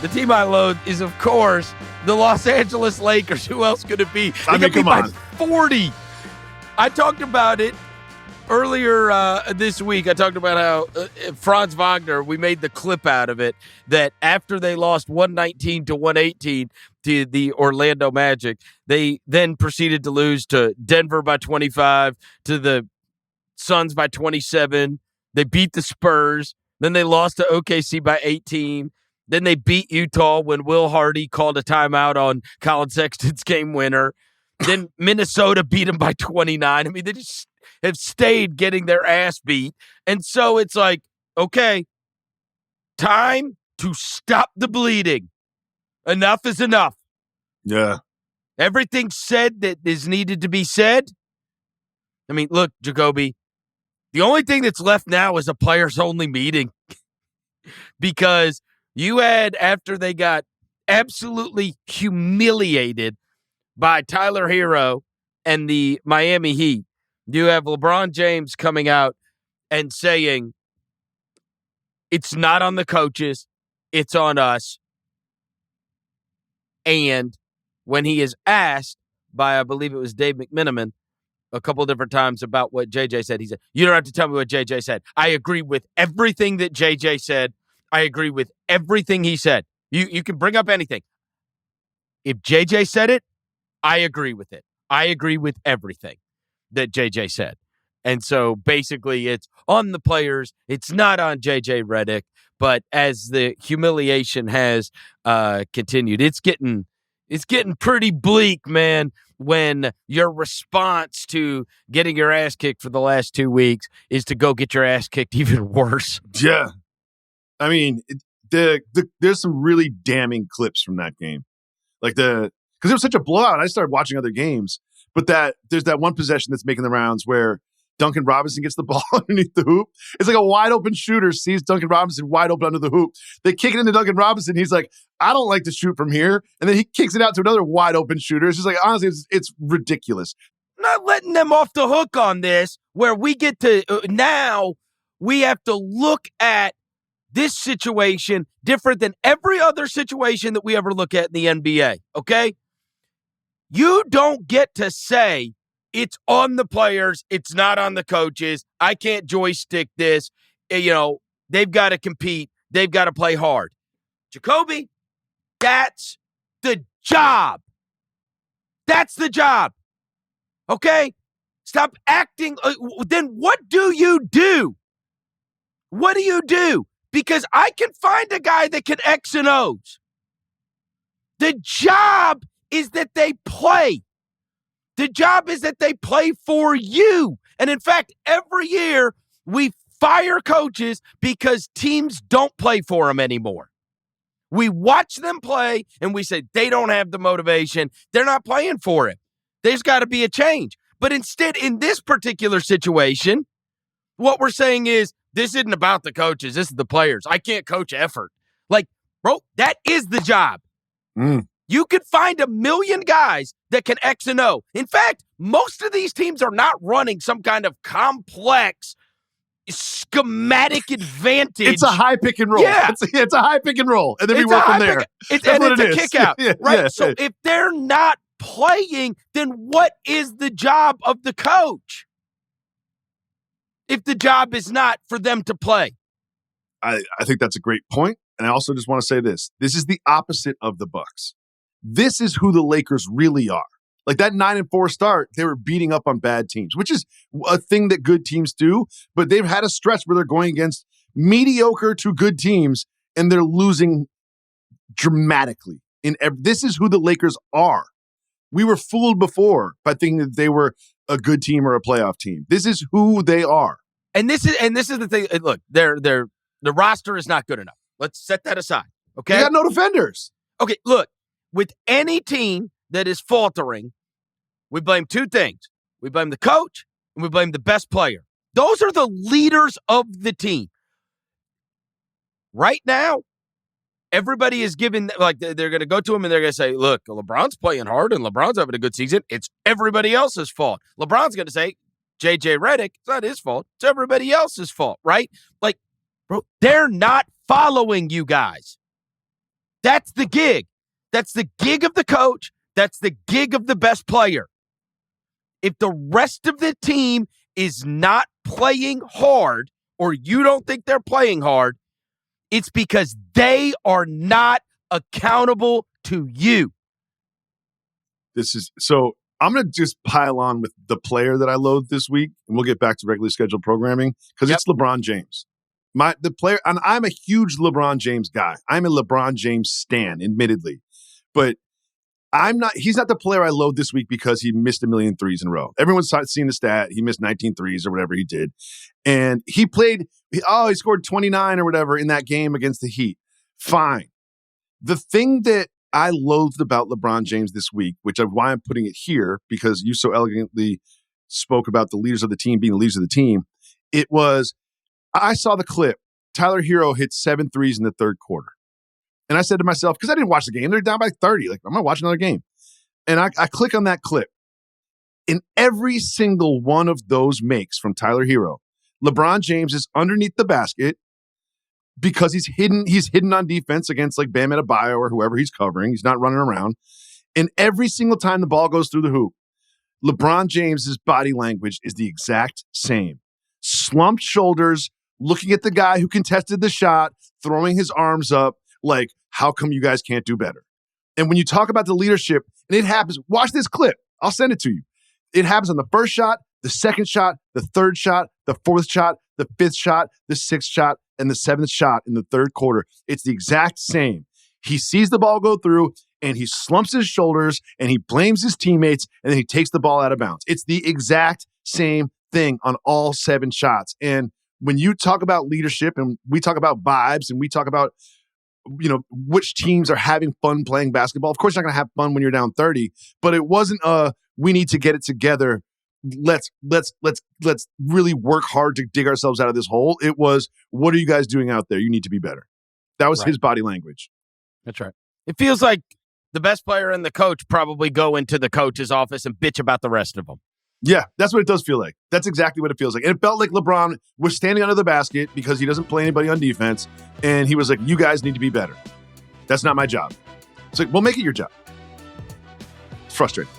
The team I loathe is, of course, the Los Angeles Lakers. Who else could it be? I mean, come on. 40. I talked about it earlier this week. I talked about how Franz Wagner, we made the clip out of it, that after they lost 119 to 118 to the Orlando Magic, they then proceeded to lose to Denver by 25, to the Suns by 27. They beat the Spurs. Then they lost to OKC by 18. Then they beat Utah when Will Hardy called a timeout on Colin Sexton's game winner. Then Minnesota beat them by 29. I mean, they just have stayed getting their ass beat. And so it's like, okay, time to stop the bleeding. Enough is enough. Yeah. Everything said that is needed to be said. I mean, look, Jacoby, the only thing that's left now is a players-only meeting. Because you had, after they got absolutely humiliated by Tyler Hero and the Miami Heat, you have LeBron James coming out and saying, it's not on the coaches, it's on us. And when he is asked by, I believe it was Dave McMenamin, a couple of different times about what JJ said, he said, you don't have to tell me what JJ said. I agree with everything that JJ said. I agree with everything he said. You can bring up anything. If JJ said it, I agree with it. I agree with everything that JJ said. And so basically it's on the players. It's not on JJ Redick. But as the humiliation has continued, it's getting pretty bleak, man, when your response to getting your ass kicked for the last 2 weeks is to go get your ass kicked even worse. Yeah. I mean, there's some really damning clips from that game. Like because it was such a blowout. I started watching other games, but there's that one possession that's making the rounds where Duncan Robinson gets the ball underneath the hoop. It's like a wide open shooter sees Duncan Robinson wide open under the hoop. They kick it into Duncan Robinson. He's like, I don't like to shoot from here. And then he kicks it out to another wide open shooter. It's just like, honestly, it's ridiculous. Not letting them off the hook on this, where we get to now we have to look at this situation different than every other situation that we ever look at in the NBA, okay? You don't get to say it's on the players, it's not on the coaches. I can't joystick this. You know, they've got to compete. They've got to play hard. Jacoby, that's the job. That's the job. Okay? Stop acting. Then what do you do? What do you do? Because I can find a guy that can X and O's. The job is that they play. The job is that they play for you. And in fact, every year we fire coaches because teams don't play for them anymore. We watch them play and we say they don't have the motivation. They're not playing for it. There's got to be a change. But instead, in this particular situation, what we're saying is, this isn't about the coaches. This is the players. I can't coach effort. Like, bro, that is the job. You could find a million guys that can X and O. In fact, most of these teams are not running some kind of complex schematic advantage. It's a high pick and roll. Yeah. It's a high pick and roll. And then we work from there. It's a kick out, right? So if they're not playing, then what is the job of the coach? If the job is not for them to play. I think that's a great point. And I also just want to say this. This is the opposite of the Bucks. This is who the Lakers really are. Like that 9-4 start, they were beating up on bad teams, which is a thing that good teams do. But they've had a stretch where they're going against mediocre to good teams, and they're losing dramatically. This is who the Lakers are. We were fooled before by thinking that they were a good team or a playoff team. This is who they are. And this is the thing. Look, the roster is not good enough. Let's set that aside. Okay. They got no defenders. Okay, look, with any team that is faltering, we blame two things. We blame the coach and we blame the best player. Those are the leaders of the team. Right now, everybody is giving, like, they're going to go to him and they're going to say, look, LeBron's playing hard and LeBron's having a good season. It's everybody else's fault. LeBron's going to say, JJ Redick, it's not his fault. It's everybody else's fault, right? Like, bro, they're not following you guys. That's the gig. That's the gig of the coach. That's the gig of the best player. If the rest of the team is not playing hard, or you don't think they're playing hard, it's because they are not accountable to you. So I'm going to just pile on with the player that I loathe this week, and we'll get back to regularly scheduled programming, because it's LeBron James. The player, and I'm a huge LeBron James guy. I'm a LeBron James stan, admittedly. But he's not the player I loathe this week because he missed 1 million threes in a row. Everyone's seen the stat. He missed 19 threes or whatever he did. And he scored 29 or whatever in that game against the Heat. Fine. The thing that I loathed about LeBron James this week, which is why I'm putting it here, because you so elegantly spoke about the leaders of the team being the leaders of the team, it was, I saw the clip. Tyler Hero hit 7 threes in the third quarter. And I said to myself, because I didn't watch the game, they're down by 30. Like, I'm going to watch another game. And I click on that clip. In every single one of those makes from Tyler Hero, LeBron James is underneath the basket because he's hidden on defense against like Bam Adebayo or whoever he's covering. He's not running around. And every single time the ball goes through the hoop, LeBron James's body language is the exact same. Slumped shoulders, looking at the guy who contested the shot, throwing his arms up, like, how come you guys can't do better? And when you talk about the leadership, and it happens, watch this clip. I'll send it to you. It happens on the first shot, the second shot, the third shot, the fourth shot, the fifth shot, the sixth shot, and the seventh shot in the third quarter. It's the exact same. He sees the ball go through, and he slumps his shoulders, and he blames his teammates, and then he takes the ball out of bounds. It's the exact same thing on all 7 shots. And when you talk about leadership, and we talk about vibes, and we talk about which teams are having fun playing basketball. Of course, you're not going to have fun when you're down 30, but it wasn't we need to get it together. Let's really work hard to dig ourselves out of this hole. It was, what are you guys doing out there? You need to be better. That was his body language. That's right. It feels like the best player and the coach probably go into the coach's office and bitch about the rest of them. Yeah, that's what it does feel like. That's exactly what it feels like. And it felt like LeBron was standing under the basket because he doesn't play anybody on defense. And he was like, you guys need to be better. That's not my job. It's like, well, make it your job. It's frustrating.